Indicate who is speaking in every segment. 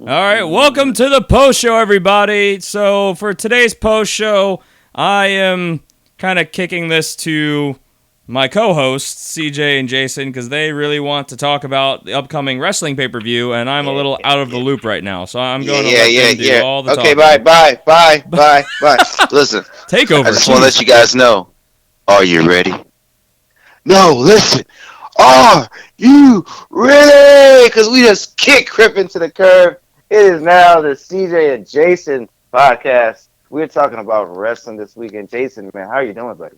Speaker 1: All right, welcome to the post show, everybody. So for today's post show, I am kind of kicking this to my co-hosts, CJ and Jason, because they really want to talk about the upcoming wrestling pay-per-view, and I'm a little out of the loop right now, so I'm going to let them do all the
Speaker 2: Okay,
Speaker 1: talking.
Speaker 2: bye. Listen,
Speaker 1: Take over.
Speaker 2: I just want to let you guys know. Are you ready? No, listen. Are you ready? Because we just kicked Griffin to the curb. It is now the CJ and Jason podcast. We're talking about wrestling this weekend. Jason, man, how are you doing, buddy?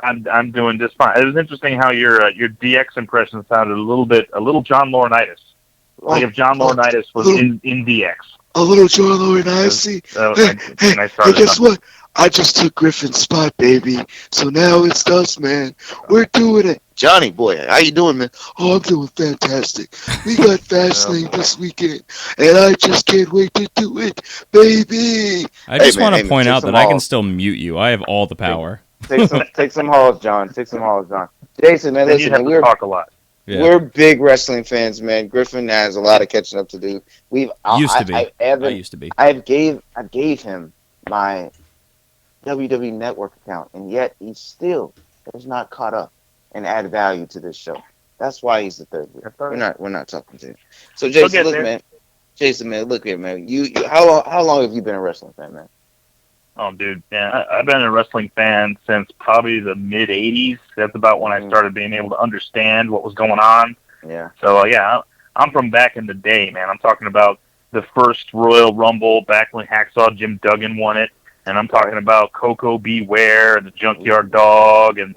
Speaker 3: I'm doing just fine. It was interesting how your DX impression sounded a little John Laurinaitis. Like if John Laurinaitis was in DX.
Speaker 2: A little John Laurinaitis. Hey, guess what? I just took Griffin's spot, baby. So now it's us, man. We're doing it. Johnny, boy, how you doing, man? Oh, I'm doing fantastic. We got Fastlane this weekend, and I just can't wait to do it, baby.
Speaker 1: I just want to point out that I can still mute you. I have all the power.
Speaker 2: Take some halls, John. Jason, man, listen,
Speaker 3: you have to talk a lot.
Speaker 1: Yeah.
Speaker 2: We're big wrestling fans, man. Griffin has a lot of catching up to do.
Speaker 1: I used to be.
Speaker 2: I gave him my WWE Network account, and yet he still has not caught up and add value to this show. That's why he's the third wheel. We're not talking to him. So Jason, look here, man. You how long have you been a wrestling fan, man?
Speaker 3: Oh, dude, man, I've been a wrestling fan since probably the mid '80s. That's about when I started being able to understand what was going on.
Speaker 2: Yeah.
Speaker 3: So I'm from back in the day, man. I'm talking about the first Royal Rumble back when Hacksaw Jim Duggan won it. And I'm talking about Coco Beware and the Junkyard Dog and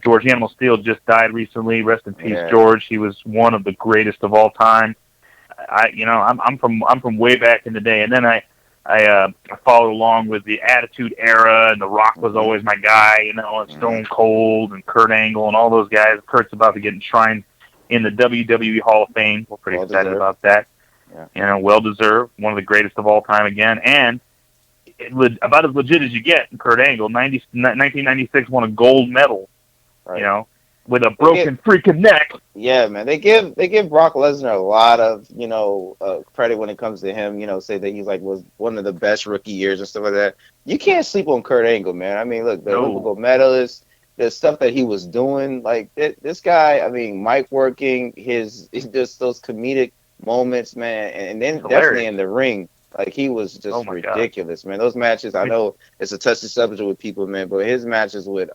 Speaker 3: George Animal Steel just died recently. Rest in peace, George. He was one of the greatest of all time. I'm from way back in the day, and then I followed along with the Attitude Era, and The Rock was always my guy. And Stone Cold and Kurt Angle and all those guys. Kurt's about to get enshrined in the WWE Hall of Fame. We're pretty excited about that. Yeah. Well deserved. One of the greatest of all time again, and about as legit as you get. Kurt Angle, 1996 won a gold medal,
Speaker 2: right.
Speaker 3: With a broken freaking neck.
Speaker 2: Yeah, man. They give Brock Lesnar a lot of credit when it comes to him. Say that he's was one of the best rookie years and stuff like that. You can't sleep on Kurt Angle, man. I mean, look, the Olympic gold medalist, the stuff that he was doing, this guy. I mean, mic working, just those comedic moments, man, and then definitely in the ring. He was just ridiculous, man. Those matches, I know it's a touchy subject with people, man, but his matches with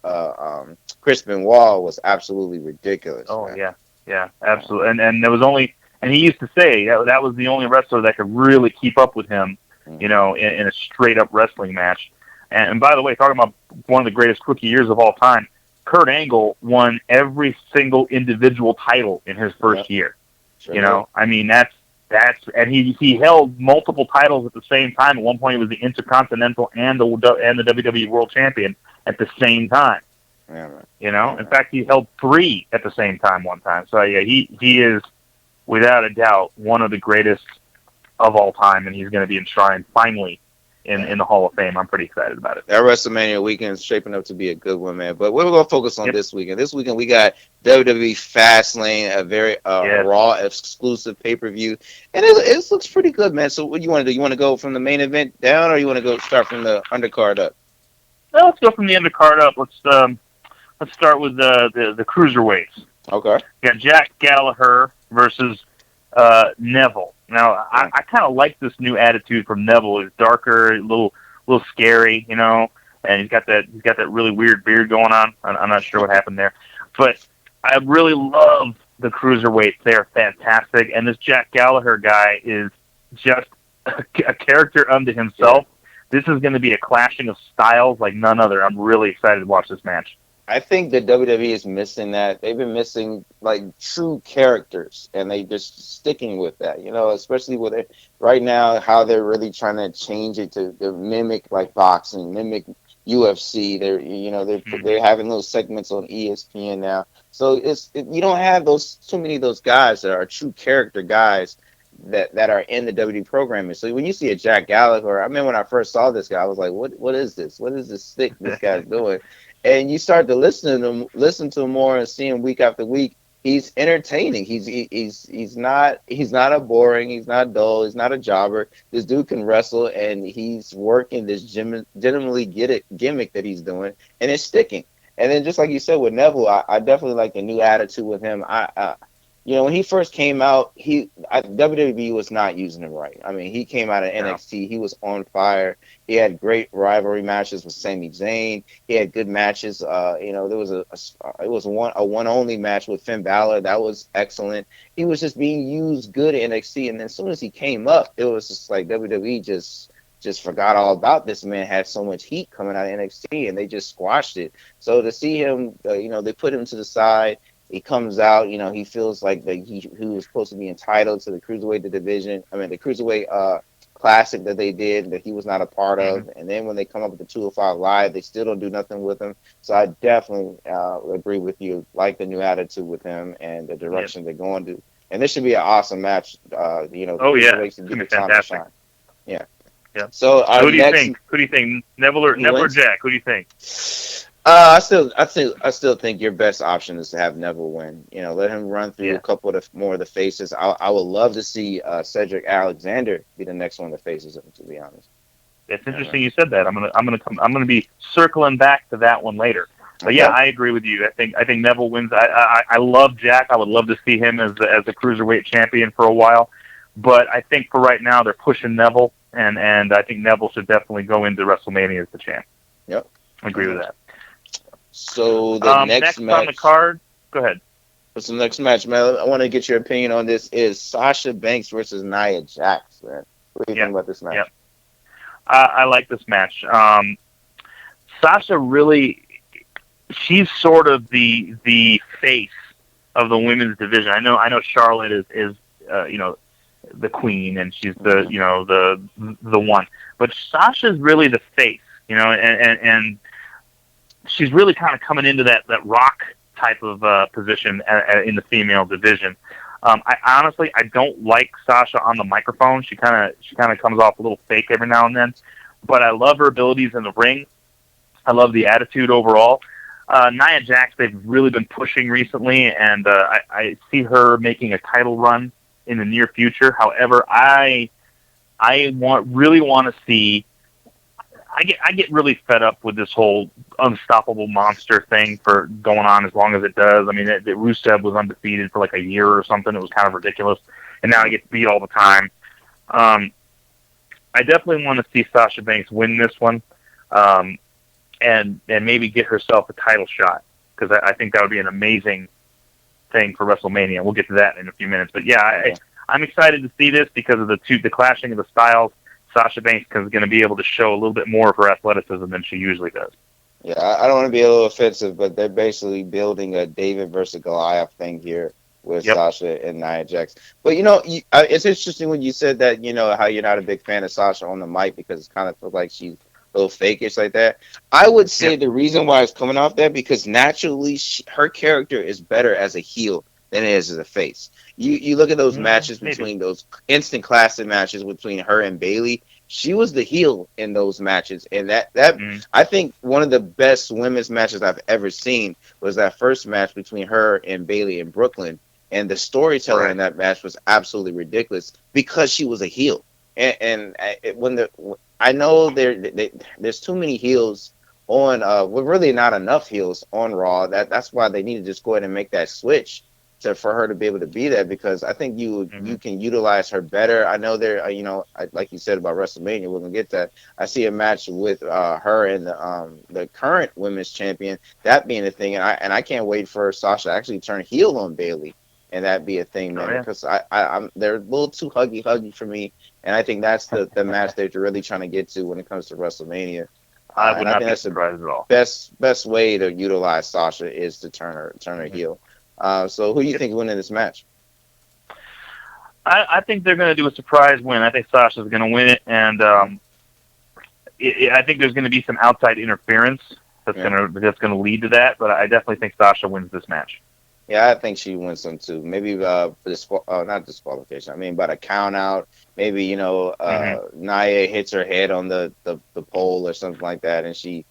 Speaker 2: Chris Benoit was absolutely ridiculous.
Speaker 3: Oh, man. Yeah, absolutely. And there was and he used to say that was the only wrestler that could really keep up with him, in a straight-up wrestling match. And by the way, talking about one of the greatest rookie years of all time, Kurt Angle won every single individual title in his first year. Sure. I mean, and he held multiple titles at the same time. At one point, he was the Intercontinental and the WWE World Champion at the same time. Yeah, in fact, he held 3 at the same time one time. So he is without a doubt one of the greatest of all time, and he's going to be enshrined finally in the Hall of Fame. I'm pretty excited about it.
Speaker 2: That WrestleMania weekend is shaping up to be a good one, man. But we're going to focus on this weekend. This weekend we got WWE Fastlane, a very Raw exclusive pay-per-view. And it looks pretty good, man. So what do you want to do? You want to go from the main event down, or you want to go start from the undercard up?
Speaker 3: Well, let's go from the undercard up. Let's start with the cruiserweights.
Speaker 2: Okay.
Speaker 3: We got Jack Gallagher versus Neville. Now, I kind of like this new attitude from Neville. It's darker, a little scary, and he's got that really weird beard going on. I'm not sure what happened there, but I really love the cruiserweights. They are fantastic, and this Jack Gallagher guy is just a character unto himself. Yeah. This is going to be a clashing of styles like none other. I'm really excited to watch this match.
Speaker 2: I think that WWE is missing that. They've been missing true characters, and they just sticking with that. Especially with it right now, how they're really trying to change it to mimic boxing, mimic UFC. They're having those segments on ESPN now. So you don't have too many of those guys that are true character guys that are in the WWE programming. So when you see a Jack Gallagher, I remember when I first saw this guy, I was like, what is this? What is this stick this guy's doing? And you start to listen to him more and see him week after week. he's entertaining. He's not a boring. He's not dull. He's not a jobber. This dude can wrestle, and he's working this legitimately gimmick that he's doing, and it's sticking. And then just like you said with Neville, I definitely like the new attitude with him. When he first came out, WWE was not using him right. I mean, he came out of NXT, he was on fire. He had great rivalry matches with Sami Zayn. He had good matches. There was it was a one only match with Finn Balor that was excellent. He was just being used good in NXT, and then as soon as he came up, it was just like WWE just forgot all about this man. Had so much heat coming out of NXT, and they just squashed it. So to see him, they put him to the side. He comes out, he feels like that he was supposed to be entitled to the cruiserweight division. I mean, the cruiserweight classic that they did that he was not a part of. And then when they come up with the 205 Live, they still don't do nothing with him. So I definitely agree with you, like the new attitude with him and the direction they're going to. And this should be an awesome match.
Speaker 3: Oh yeah, it's gonna be fantastic.
Speaker 2: Yeah.
Speaker 3: Yeah.
Speaker 2: So
Speaker 3: who do you think? Who do you think? Neville or Jack? Who do you think?
Speaker 2: I still think your best option is to have Neville win. Let him run through a couple of more of the faces. I would love to see Cedric Alexander be the next one of the faces. To be honest,
Speaker 3: it's interesting you said that. I'm gonna be circling back to that one later. But yeah, I agree with you. I think Neville wins. I love Jack. I would love to see him as a cruiserweight champion for a while. But I think for right now they're pushing Neville, and I think Neville should definitely go into WrestleMania as the champ.
Speaker 2: Yep,
Speaker 3: I agree with that.
Speaker 2: So the next match
Speaker 3: on the card, go ahead.
Speaker 2: What's the next match, man? I want to get your opinion on this. Is Sasha Banks versus Nia Jax, man? What do you think about this match?
Speaker 3: Yep. I like this match. Sasha really, she's sort of the face of the women's division. I know Charlotte is the queen, and she's the one, but Sasha's really the face, and she's really kind of coming into that Rock type of position in the female division. I honestly don't like Sasha on the microphone. She kind of comes off a little fake every now and then, but I love her abilities in the ring. I love the attitude overall. Nia Jax, they've really been pushing recently, and I see her making a title run in the near future. However, I really want to see. I get really fed up with this whole unstoppable monster thing for going on as long as it does. I mean, Rusev was undefeated for like a year or something. It was kind of ridiculous, and now he gets beat all the time. I definitely want to see Sasha Banks win this one, and maybe get herself a title shot, because I think that would be an amazing thing for WrestleMania. We'll get to that in a few minutes, but yeah, I'm excited to see this because of the clashing of the styles. Sasha Banks is going to be able to show a little bit more of her athleticism than she usually does.
Speaker 2: Yeah, I don't want to be a little offensive, but they're basically building a David versus Goliath thing here with Sasha and Nia Jax. But, it's interesting when you said that, how you're not a big fan of Sasha on the mic because it kind of feels like she's a little fakeish like that. I would say the reason why it's coming off that because naturally her character is better as a heel than it is as a face. You look at those matches between those instant classic matches between her and Bayley. She was the heel in those matches, and that I think one of the best women's matches I've ever seen was that first match between her and Bayley in Brooklyn. And the storytelling in that match was absolutely ridiculous because she was a heel. I know there's too many heels on. Really not enough heels on Raw. That's why they need to just go ahead and make that switch for her to be able to be there, because I think you can utilize her better. I know like you said about WrestleMania, we're gonna get that. I see a match with her and the current women's champion, that being a thing, and I can't wait for Sasha to actually turn heel on Bayley, and that be a thing, man. Because I'm they're a little too huggy for me, and I think that's the match that you're really trying to get to when it comes to WrestleMania.
Speaker 3: I would not be surprised at all.
Speaker 2: Best way to utilize Sasha is to turn her heel. So who do you think winning this match?
Speaker 3: I think they're going to do a surprise win. I think Sasha's going to win it, and I think there's going to be some outside interference that's going to lead to that. But I definitely think Sasha wins this match.
Speaker 2: Yeah, I think she wins them too. Maybe not disqualification. I mean, but a count out. Maybe Nia hits her head on the pole or something like that, and she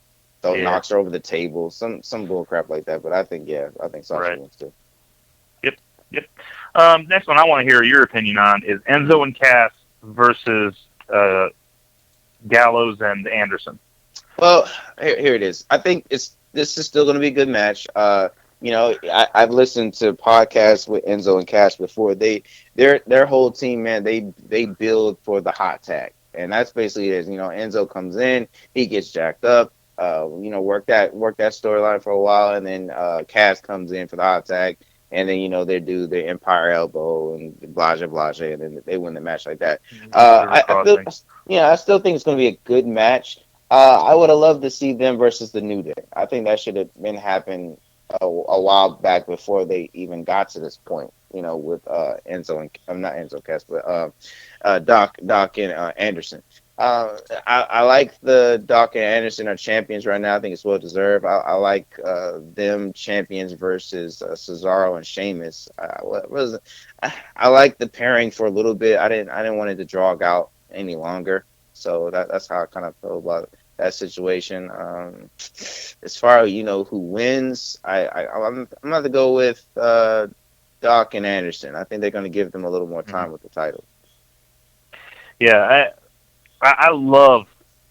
Speaker 2: knocks her over the table. Some bull crap like that. But I think Sasha wins too.
Speaker 3: Yep. Next one I want to hear your opinion on is Enzo and Cass versus Gallows and Anderson.
Speaker 2: Well, here it is. I think this is still going to be a good match. I've listened to podcasts with Enzo and Cass before. Their whole team, man, they build for the hot tag, and that's basically it. Enzo comes in, he gets jacked up. Work that storyline for a while, and then Cass comes in for the hot tag, and then they do the Empire Elbow and blase, and then they win the match like that. I still think it's going to be a good match. I would have loved to see them versus the New Day. I think that should have been happened a while back before they even got to this point. With Enzo and I'm not Enzo Cass, but Doc and Anderson. I like the Doc and Anderson are champions right now. I think it's well deserved. I like them champions versus Cesaro and Sheamus. I like the pairing for a little bit. I didn't want it to drag out any longer. So that's how I kind of feel about that situation. As far as who wins, I'm going to go with Doc and Anderson. I think they're going to give them a little more time with the title.
Speaker 3: Yeah, I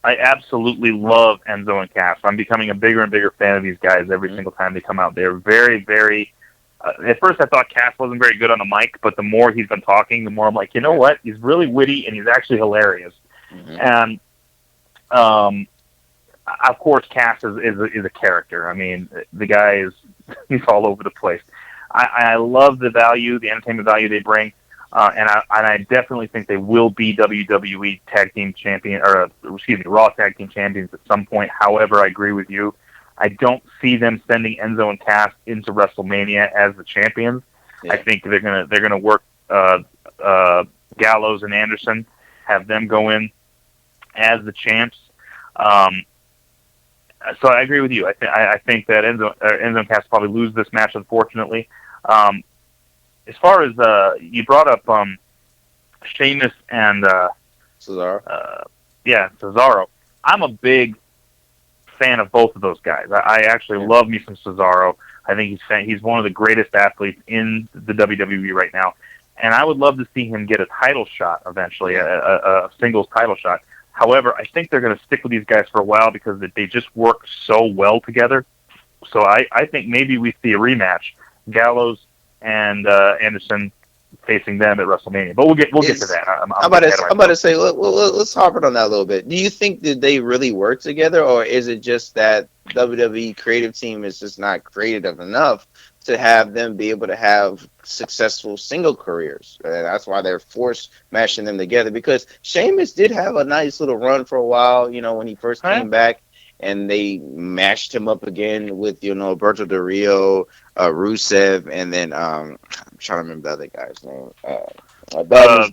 Speaker 3: absolutely love Enzo and Cass. I'm becoming a bigger and bigger fan of these guys every single time they come out. They're very, very. At first, I thought Cass wasn't very good on the mic, but the more he's been talking, the more I'm like, you know what? He's really witty and he's actually hilarious. And of course, Cass is a character. I mean, the guy he's all over the place. I love the entertainment value they bring. And I definitely think they will be WWE Tag Team Champion, Raw Tag Team Champions at some point. However, I agree with you. I don't see them sending Enzo and Cass into WrestleMania as the champions. Yeah. I think they're gonna work Gallows and Anderson, have them go in as the champs. So I agree with you. I think that Enzo and Cass probably lose this match, unfortunately. As far as you brought up Sheamus and
Speaker 2: Cesaro.
Speaker 3: Cesaro. I'm a big fan of both of those guys. I actually love me some Cesaro. I think he's one of the greatest athletes in the WWE right now, and I would love to see him get a title shot eventually, a singles title shot. However, I think they're going to stick with these guys for a while because they just work so well together. So I think maybe we see a rematch, Gallows and Anderson facing them at WrestleMania. But we'll get to that. I'm
Speaker 2: about to say, let's hop on that a little bit. Do you think that they really work together, or is it just that WWE creative team is just not creative enough to have them be able to have successful single careers? And that's why they're forced mashing them together. Because Sheamus did have a nice little run for a while, when he first came back, and they mashed him up again with, Alberto Del Rio, Rusev, and then I'm trying to remember the other guy's name.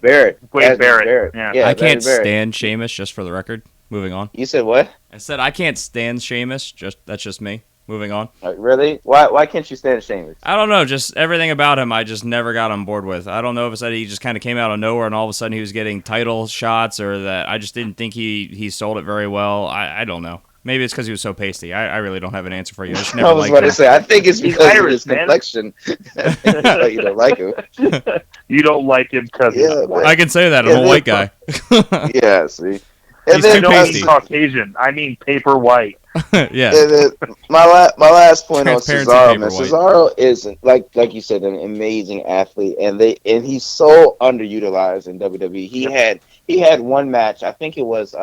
Speaker 2: Barrett.
Speaker 3: Wade Barrett. Yeah,
Speaker 1: I can't stand Sheamus, just for the record. Moving on.
Speaker 2: You said what?
Speaker 1: I said I can't stand Sheamus. That's just me. Moving on.
Speaker 2: Really? Why can't you stand Sheamus?
Speaker 1: I don't know. Just everything about him, I just never got on board with. I don't know if it's that he just kind of came out of nowhere and all of a sudden he was getting title shots, or that I just didn't think he sold it very well. I don't know. Maybe it's because he was so pasty. I really don't have an answer for you.
Speaker 2: I was about to say, I think it's because of his complexion. You don't like him.
Speaker 3: You don't like him because
Speaker 1: I can say that. I'm a white guy.
Speaker 2: Yeah, see.
Speaker 1: And then
Speaker 3: he's Caucasian. I mean paper white.
Speaker 1: Yeah.
Speaker 2: And then my last point on Cesaro, man. Cesaro is like you said, an amazing athlete, and he's so underutilized in WWE. He had one match. I think it was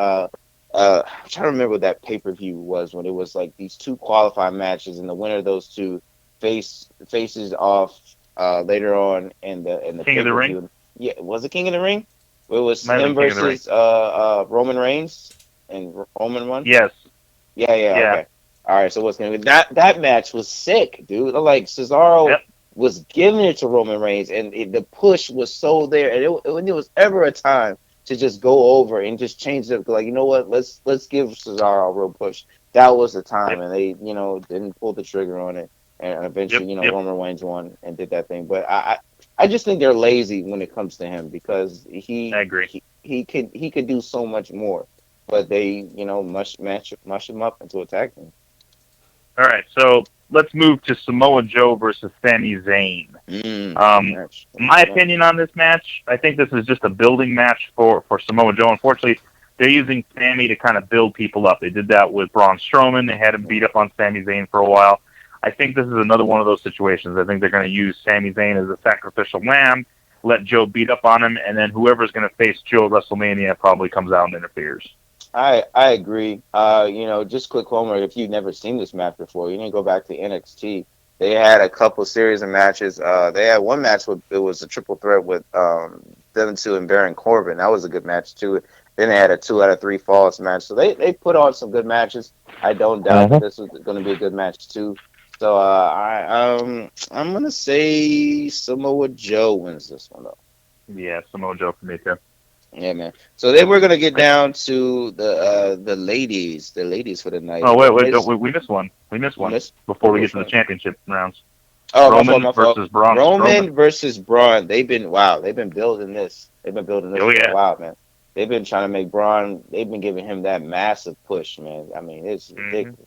Speaker 2: I'm trying to remember what that pay-per-view was, when it was like these two qualifying matches, and the winner of those two faces off later on in the
Speaker 3: King of the Ring.
Speaker 2: Yeah, was it King of the Ring? It was him versus Roman Reigns and Roman won.
Speaker 3: Yes.
Speaker 2: Yeah. Okay. All right. So what's gonna be that match was sick, dude. Like Cesaro was giving it to Roman Reigns, and the push was so there, and when there was ever a time to just go over and just change it, like, you know what, let's give Cesaro a real push. That was the time, and they didn't pull the trigger on it, and eventually Roman Reigns won and did that thing. But I just think they're lazy when it comes to him, because
Speaker 3: I agree.
Speaker 2: He could do so much more, but they mush him up into a tag team.
Speaker 3: All right, so let's move to Samoa Joe versus Sami Zayn. My opinion on this match, I think this is just a building match for Samoa Joe. Unfortunately, they're using Sami to kind of build people up. They did that with Braun Strowman. They had him beat up on Sami Zayn for a while. I think this is another one of those situations. I think they're going to use Sami Zayn as a sacrificial lamb, let Joe beat up on him, and then whoever's going to face Joe at WrestleMania probably comes out and interferes.
Speaker 2: I agree. Just quick homework. If you've never seen this match before, you need to go back to NXT. They had a couple series of matches. They had one match it was a triple threat with them two and Baron Corbin. That was a good match too. Then they had a 2 out of 3 falls match. So they put on some good matches. I don't doubt that this was going to be a good match too. So I'm gonna say Samoa Joe wins this one though.
Speaker 3: Yeah, Samoa Joe for me too.
Speaker 2: Yeah, man. So then we're gonna get down to the ladies for the night.
Speaker 3: Oh wait, we missed one. We missed one before we get to the championship rounds.
Speaker 2: Oh,
Speaker 3: Roman versus Braun.
Speaker 2: Roman versus Braun. They've been building this. They've been building this for a while, man. They've been trying to make Braun. They've been giving him that massive push, man. I mean, it's ridiculous.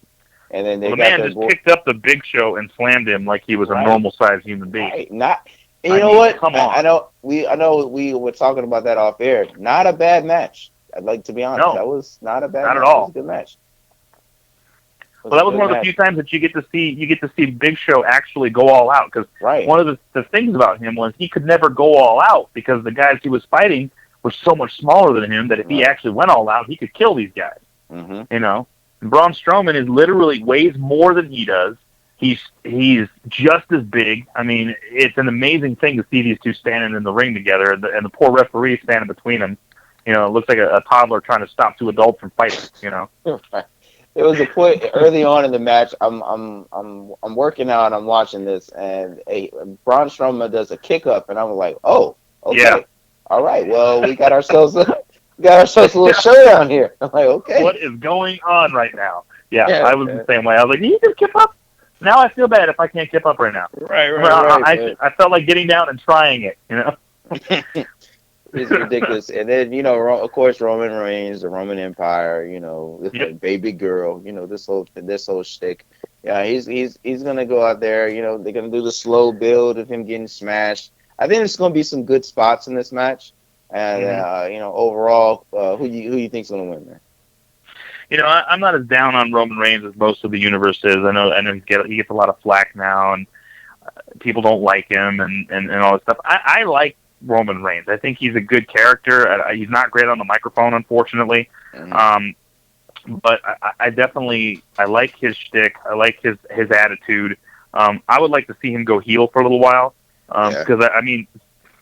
Speaker 2: And then they
Speaker 3: picked up the Big Show and slammed him like he was a normal sized human being.
Speaker 2: Right. Come on. I know we were talking about that off air. Not a bad match. I'd like to be honest.
Speaker 3: No,
Speaker 2: that was not a bad match.
Speaker 3: Not at all.
Speaker 2: It was a good match.
Speaker 3: Well, that was one of the few times that you get to see Big Show actually go all out, because one of the things about him was he could never go all out because the guys he was fighting were so much smaller than him that if he actually went all out, he could kill these guys. You know, and Braun Strowman is literally weighs more than he does. He's just as big. I mean, it's an amazing thing to see these two standing in the ring together, and the poor referee standing between them. You know, it looks like a toddler trying to stop 2 adults from fighting. You know.
Speaker 2: There was a point early on in the match. I'm working out. I'm watching this, and Braun Strowman does a kick up, and I'm like, oh, okay, all right. Well, we got ourselves a little showdown here. I'm like, okay,
Speaker 3: what is going on right now? Yeah, I was the same way. I was like, you just kick up. Now I feel bad if I can't keep up right now.
Speaker 2: Right.
Speaker 3: I felt like getting down and trying it, you know.
Speaker 2: It's ridiculous. And then, you know, of course, Roman Reigns, the Roman Empire, you know, baby girl, you know, this whole shtick. Yeah, he's gonna go out there. You know, they're gonna do the slow build of him getting smashed. I think there's gonna be some good spots in this match. And you know, overall, who you think's gonna win there?
Speaker 3: You know, I'm not as down on Roman Reigns as most of the universe is. I know he gets a lot of flack now, and people don't like him and all this stuff. I like Roman Reigns. I think he's a good character. He's not great on the microphone, unfortunately. But I definitely like his shtick. I like his attitude. I would like to see him go heel for a little while, because I mean,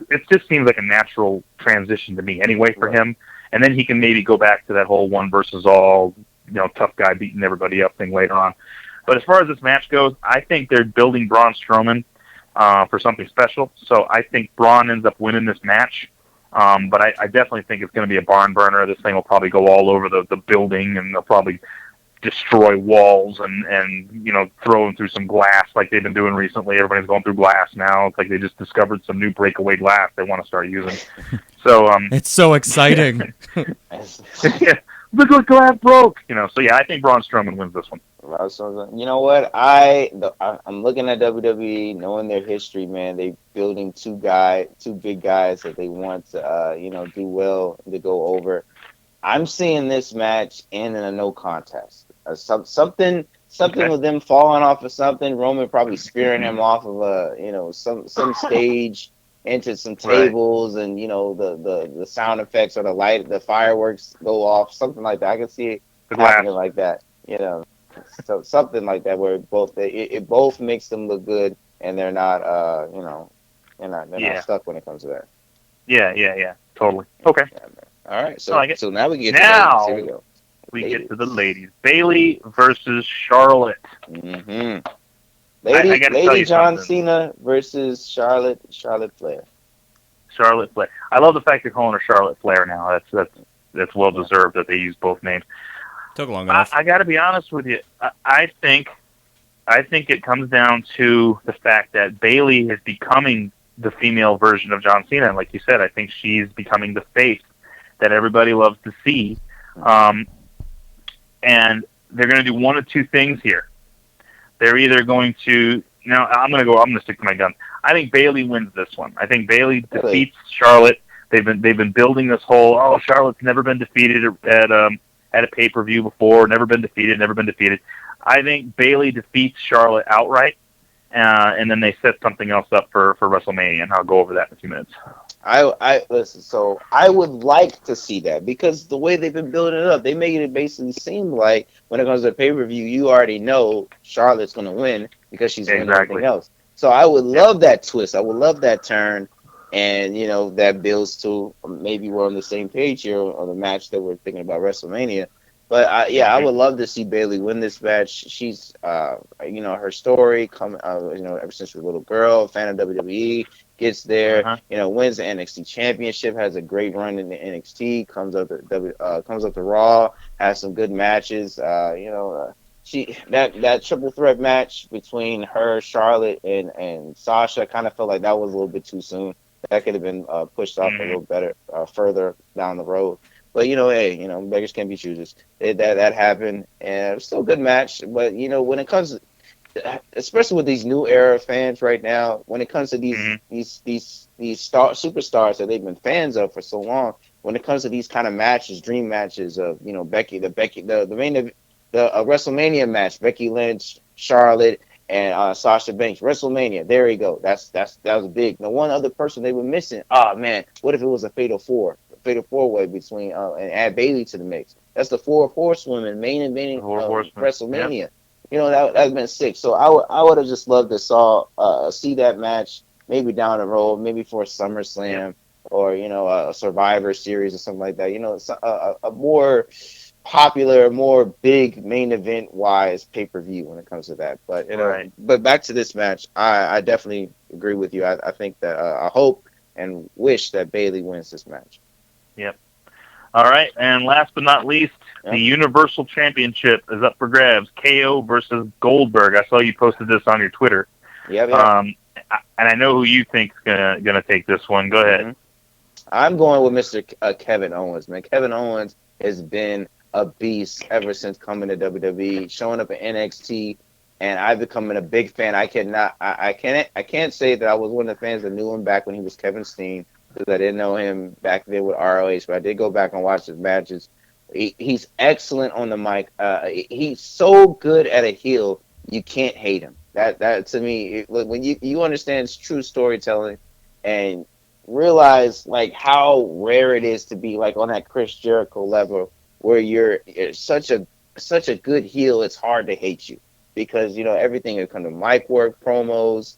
Speaker 3: it just seems like a natural transition to me anyway for him. And then he can maybe go back to that whole one versus all, you know, tough guy beating everybody up thing later on. But as far as this match goes, I think they're building Braun Strowman for something special. So I think Braun ends up winning this match. But I definitely think it's going to be a barn burner. This thing will probably go all over the building, and they'll probably destroy walls and you know, throw them through some glass like they've been doing recently. Everybody's going through glass now. It's like they just discovered some new breakaway glass they want to start using. So
Speaker 1: it's so exciting.
Speaker 3: Look what glass broke. You know. So yeah, I think Braun Strowman wins this one.
Speaker 2: You know what? I'm looking at WWE, knowing their history, man. They building two big guys that they want to you know, do well, to go over. I'm seeing this match in a no contest. Something with them falling off of something. Roman probably spearing him off of some stage into some tables, and you know, the sound effects or the fireworks go off, something like that. I can see it happening like that. You know, so something like that where it both makes them look good, and they're not they're not stuck when it comes to that.
Speaker 3: Yeah, totally. Okay.
Speaker 2: All right, so now we get to
Speaker 3: the ladies.
Speaker 2: Here we go.
Speaker 3: We get to the ladies. Bayley versus Charlotte.
Speaker 2: Lady John Cena versus Charlotte Flair.
Speaker 3: Charlotte Flair. I love the fact they're calling her Charlotte Flair now. That's well deserved that they use both names.
Speaker 1: Took long enough.
Speaker 3: I got to be honest with you. I think it comes down to the fact that Bayley is becoming the female version of John Cena. And like you said, I think she's becoming the face that everybody loves to see. And they're going to do one of two things here. they're either going to. Now I'm gonna stick to my gun. I think Bayley wins this one. I think Bayley defeats Charlotte. They've been building this whole Charlotte's never been defeated at a pay-per-view before, never been defeated. I think Bayley defeats Charlotte outright, and then they set something else up for WrestleMania, and I'll go over that in a few minutes.
Speaker 2: I listen. So I would like to see that because the way they've been building it up, they made it basically seem like when it comes to pay-per-view, you already know Charlotte's going to win because she's winning everything else. So I would love that twist. I would love that turn, and that builds to maybe we're on the same page here on the match that we're thinking about WrestleMania. But I would love to see Bayley win this match. She's, her story ever since she was a little girl, fan of WWE, gets there, wins the NXT Championship, has a great run in the NXT, comes up to Raw, has some good matches. She that triple threat match between her, Charlotte, and Sasha kind of felt like that was a little bit too soon. That could have been pushed off a little better further down the road. But beggars can't be choosers. That happened, and it was still a good match. But when it comes, especially with these new era fans right now, when it comes to these superstars that they've been fans of for so long, when it comes to these kind of matches, dream matches of the WrestleMania match, Becky Lynch, Charlotte, and Sasha Banks, WrestleMania. There you go. That was big. The one other person they were missing. Oh man, what if it was a fatal four-way between and add Bayley to the mix? That's the four horsewomen main eventing WrestleMania. Yep. That'd been sick. So I would have just loved to see that match maybe down the road, maybe for a SummerSlam or a Survivor Series or something like that. It's a more popular, more big main event wise pay-per-view when it comes to that. But but back to this match, I definitely agree with you. I think that I hope and wish that Bayley wins this match.
Speaker 3: Yep. All right, and last but not least, the Universal Championship is up for grabs. KO versus Goldberg. I saw you posted this on your Twitter.
Speaker 2: Yep.
Speaker 3: And I know who you think's gonna take this one. Go ahead.
Speaker 2: I'm going with Mr. Kevin Owens. Man, Kevin Owens has been a beast ever since coming to WWE, showing up at NXT, and I've become a big fan. I can't say that I was one of the fans that knew him back when he was Kevin Steen, because I didn't know him back then with ROH, but I did go back and watch his matches. He's excellent on the mic. He's so good at a heel, you can't hate him. That to me, when you understand true storytelling and realize like how rare it is to be like on that Chris Jericho level, where you're such a good heel, it's hard to hate you because everything that comes to mic work, promos,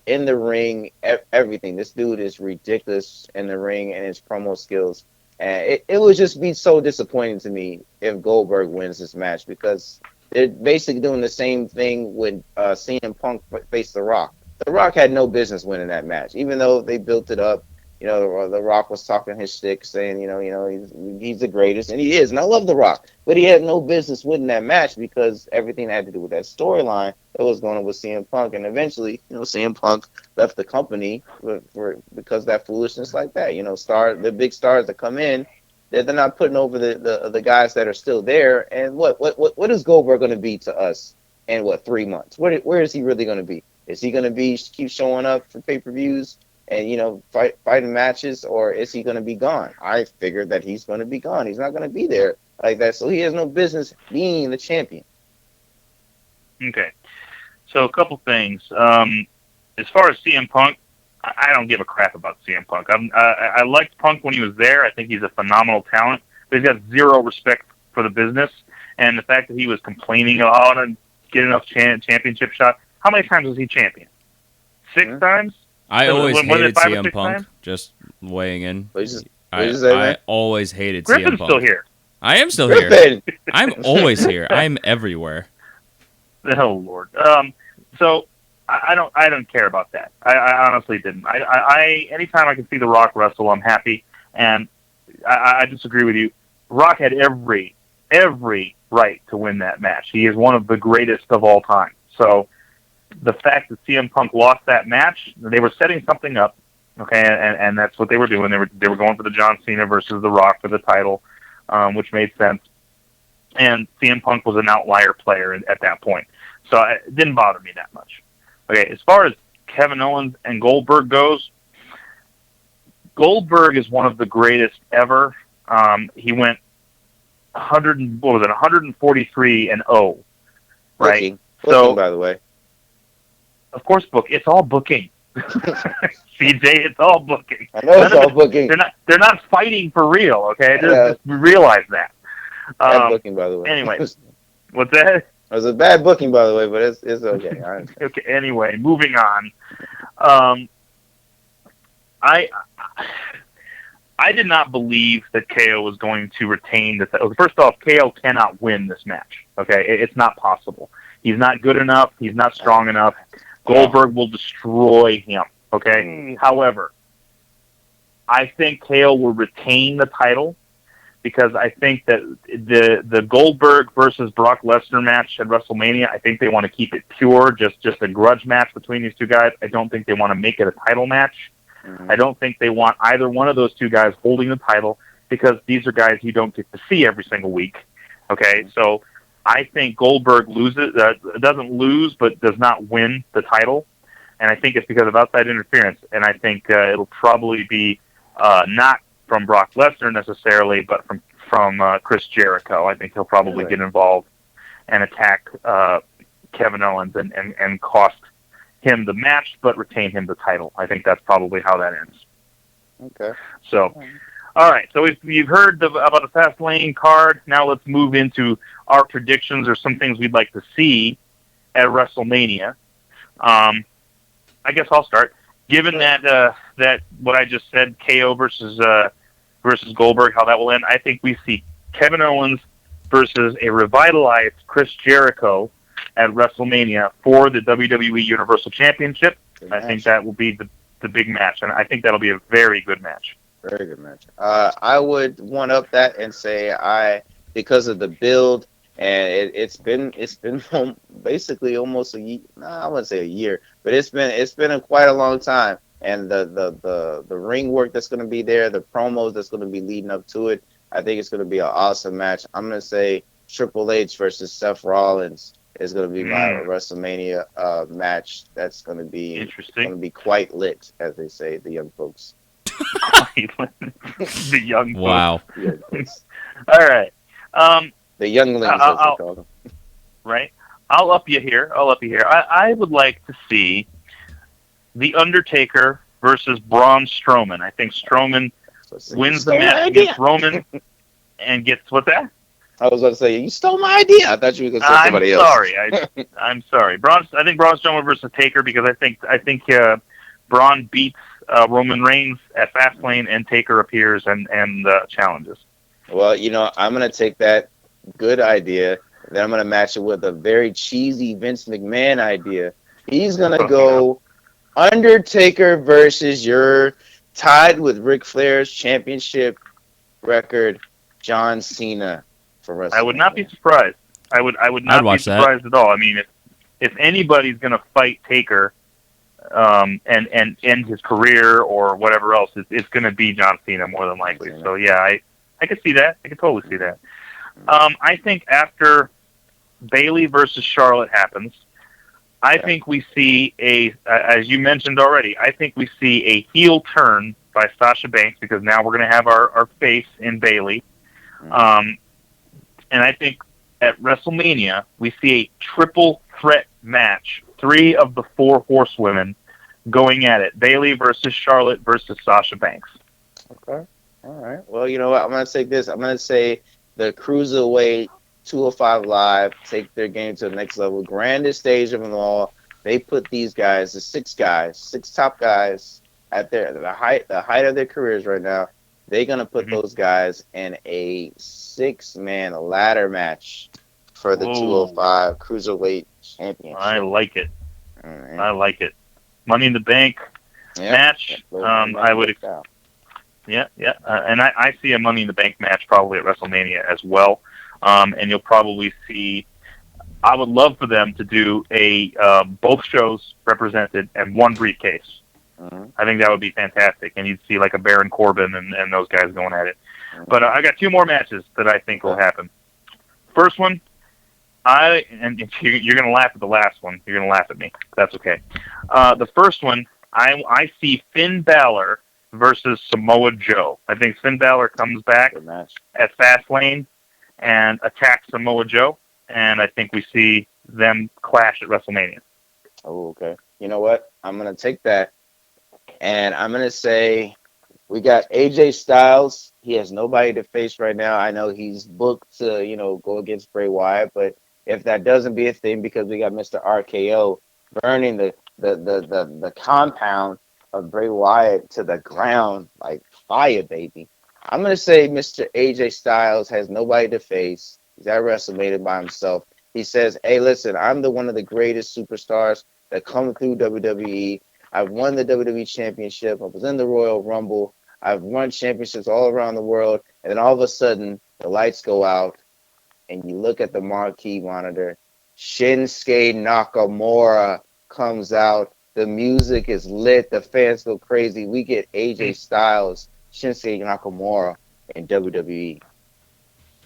Speaker 2: in the ring, everything. This dude is ridiculous in the ring and his promo skills. And it would just be so disappointing to me if Goldberg wins this match because they're basically doing the same thing when CM Punk faced The Rock. The Rock had no business winning that match, even though they built it up. The Rock was talking his shtick, saying, he's the greatest, and he is, and I love The Rock, but he had no business winning that match because everything had to do with that storyline that was going on with CM Punk, and eventually, CM Punk left the company because of that foolishness like that. The big stars that come in, they're not putting over the guys that are still there, and what is Goldberg going to be to us in 3 months? Where is he really going to be? Is he going to keep showing up for pay-per-views and fighting matches, or is he going to be gone? I figured that he's going to be gone. He's not going to be there like that, so he has no business being the champion.
Speaker 3: Okay, so a couple things. As far as CM Punk, I don't give a crap about CM Punk. I liked Punk when he was there. I think he's a phenomenal talent, but he's got zero respect for the business, and the fact that he was complaining, I want to get enough championship shots. How many times was he champion? 6 times?
Speaker 1: I always hated CM Punk, just weighing in. I always hated CM Punk.
Speaker 3: Griffin's still here.
Speaker 1: I am still here. I'm always here. I'm everywhere.
Speaker 3: Oh, Lord. So I don't care about that. I honestly didn't. Anytime I can see The Rock wrestle, I'm happy. And I disagree with you. Rock had every right to win that match. He is one of the greatest of all time. So the fact that CM Punk lost that match, they were setting something up, okay, and that's what they were doing. They were going for the John Cena versus The Rock for the title, which made sense. And CM Punk was an outlier player at that point. So it didn't bother me that much. Okay, as far as Kevin Owens and Goldberg goes, Goldberg is one of the greatest ever. He went 143 and 0, right?
Speaker 2: Booking, by the way.
Speaker 3: Of course, it's all booking. CJ, it's all booking.
Speaker 2: I know it's all booking.
Speaker 3: They're not fighting for real, okay? Just realize that.
Speaker 2: Bad booking, by the way.
Speaker 3: Anyways, what's that?
Speaker 2: It was a bad booking, by the way, but it's okay.
Speaker 3: Okay. Anyway, moving on. I did not believe that KO was going to retain this. First off, KO cannot win this match. Okay, it's not possible. He's not good enough. He's not strong enough. Goldberg will destroy him. Okay. However, I think KO will retain the title because I think that the Goldberg versus Brock Lesnar match at WrestleMania, I think they want to keep it pure, just a grudge match between these two guys. I don't think they want to make it a title match. I don't think they want either one of those two guys holding the title because these are guys you don't get to see every single week. Okay, so I think Goldberg doesn't lose, but does not win the title, and I think it's because of outside interference. And I think it'll probably be not from Brock Lesnar necessarily, but from Chris Jericho. I think he'll probably get involved and attack Kevin Owens and cost him the match, but retain him the title. I think that's probably how that ends.
Speaker 2: Okay.
Speaker 3: So, all right. So you've heard about the Fastlane card. Now let's move into our predictions or some things we'd like to see at WrestleMania. I guess I'll start. Given that what I just said, KO versus Goldberg, how that will end, I think we see Kevin Owens versus a revitalized Chris Jericho at WrestleMania for the WWE Universal Championship. I think that will be the big match, and I think that'll be a very good match.
Speaker 2: Very good match. I would one up that and say because of the build, and it's been basically almost a year. I wouldn't say a year, but it's been quite a long time. And the ring work that's going to be there, the promos that's going to be leading up to it, I think it's going to be an awesome match. I'm going to say Triple H versus Seth Rollins is going to be my WrestleMania match. That's going to be
Speaker 3: interesting.
Speaker 2: Going to be quite lit, as they say, the young folks.
Speaker 3: The young folks.
Speaker 1: Wow.
Speaker 3: All right.
Speaker 2: The younglings, as they call them.
Speaker 3: Right. I'll up you here. I would like to see The Undertaker versus Braun Strowman. I think Strowman wins the match against Roman and gets what's that?
Speaker 2: I was going to say, you stole my idea. I thought you were going to say somebody else.
Speaker 3: I'm sorry. I think Braun Strowman versus Taker because I think Braun beats Roman Reigns at Fastlane and Taker appears and challenges.
Speaker 2: Well, I'm going to take that good idea, then I'm going to match it with a very cheesy Vince McMahon idea. He's going to go Undertaker versus your tied with Ric Flair's championship record, John Cena.
Speaker 3: I would not be surprised. I would not be surprised at all. I mean, if anybody's going to fight Taker and end his career or whatever else, it's going to be John Cena more than likely. So yeah, I could see that. I could totally see that. I think after Bayley versus Charlotte happens, I think we see as you mentioned already, I think we see a heel turn by Sasha Banks because now we're going to have our face in Bayley. And I think at WrestleMania, we see a triple threat match, 3 of the 4 horsewomen going at it. Bayley versus Charlotte versus Sasha Banks.
Speaker 2: Okay. All right. Well, you know what? I'm going to say this. I'm going to say the Cruiserweight 205 Live take their game to the next level. Grandest stage of them all. They put these guys, the 6 top guys, at the height of their careers right now. They're going to put those guys in a 6-man ladder match for the 205 Cruiserweight Championship.
Speaker 3: I like it.
Speaker 2: Right.
Speaker 3: I like it. Money in the Bank match. I would. Yeah. And I see a Money in the Bank match probably at WrestleMania as well. And you'll probably see. I would love for them to do both shows represented and one briefcase. I think that would be fantastic, and you'd see like a Baron Corbin and those guys going at it. But I got 2 more matches that I think will happen. First one, You're gonna laugh at the last one. You're gonna laugh at me. That's okay. The first one, I see Finn Balor versus Samoa Joe. I think Finn Balor comes back at Fastlane and attacks Samoa Joe, and I think we see them clash at WrestleMania.
Speaker 2: Oh, okay. You know what? I'm gonna take that, and I'm gonna say we got AJ Styles. He has nobody to face right now. I know he's booked to, go against Bray Wyatt, but if that doesn't be a thing, because we got Mr. RKO burning the compound of Bray Wyatt to the ground like fire, baby. I'm gonna say Mr. AJ Styles has nobody to face. He's at WrestleMania by himself. He says, "Hey, listen, I'm one of the greatest superstars that come through WWE. I've won the WWE Championship. I was in the Royal Rumble. I've won championships all around the world." And then all of a sudden, the lights go out, and you look at the marquee monitor. Shinsuke Nakamura comes out. The music is lit. The fans go crazy. We get AJ Styles, Shinsuke Nakamura in WWE.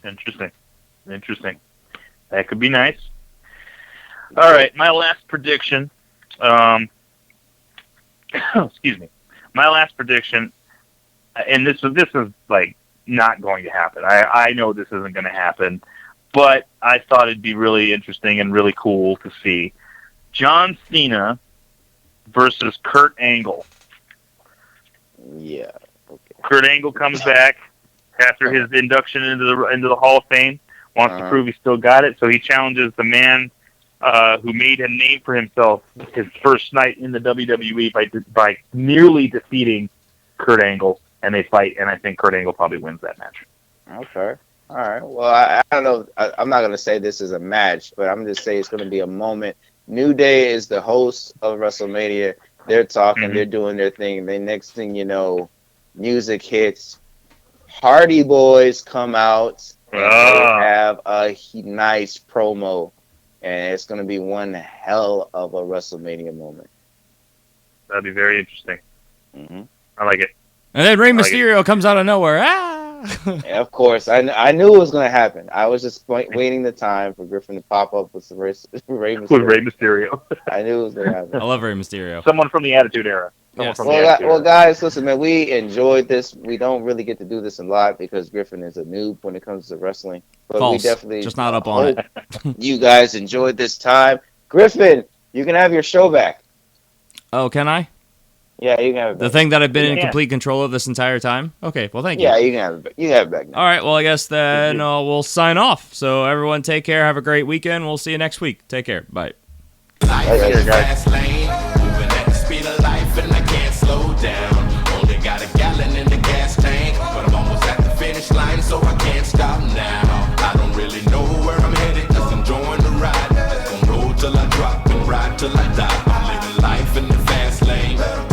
Speaker 3: Interesting. That could be nice. All right, my last prediction. Excuse me. My last prediction, and this is like not going to happen. I know this isn't going to happen, but I thought it'd be really interesting and really cool to see John Cena versus Kurt Angle.
Speaker 2: Yeah. Okay.
Speaker 3: Kurt Angle comes back after his induction into the Hall of Fame. Wants to prove he still got it, so he challenges the man who made a name for himself his first night in the WWE by nearly defeating Kurt Angle, and they fight, and I think Kurt Angle probably wins that match.
Speaker 2: Okay. All right. Well, I don't know. I'm not going to say this is a match, but I'm just saying it's going to be a moment. New Day is the host of WrestleMania. They're talking. They're doing their thing. The next thing you know, music hits. Hardy Boys come out. And they have a nice promo, and it's going to be one hell of a WrestleMania moment.
Speaker 3: That'd be very interesting.
Speaker 2: Mm-hmm.
Speaker 3: I like it.
Speaker 1: And then Rey Mysterio comes out of nowhere.
Speaker 2: Yeah, of course. I knew it was going to happen. I was just waiting the time for Griffin to pop up with some Rey Mysterio.
Speaker 3: With Rey Mysterio.
Speaker 2: I knew it was going to happen.
Speaker 1: I love Rey Mysterio.
Speaker 3: Someone from the Attitude Era.
Speaker 1: Yes.
Speaker 2: Well, guys, listen, man, we enjoyed this. We don't really get to do this a lot because Griffin is a noob when it comes to wrestling. But
Speaker 1: False.
Speaker 2: We definitely
Speaker 1: just not up on it.
Speaker 2: You guys enjoyed this time. Griffin, you can have your show back.
Speaker 1: Oh, can I?
Speaker 2: Yeah, you can have it back.
Speaker 1: The thing that I've been in complete control of this entire time? Okay, well, thank you.
Speaker 2: Yeah, you can have it back. You can have it back now.
Speaker 1: All right, well, I guess then we'll sign off. So everyone take care. Have a great weekend. We'll see you next week. Take care. Bye.
Speaker 2: Later, guys.
Speaker 4: Down. Only got a gallon in the gas tank, but I'm almost at the finish line, so I can't stop now. I don't really know where I'm headed, just enjoying the ride. Just gonna roll till I drop and ride till I die. I'm living life in the fast lane.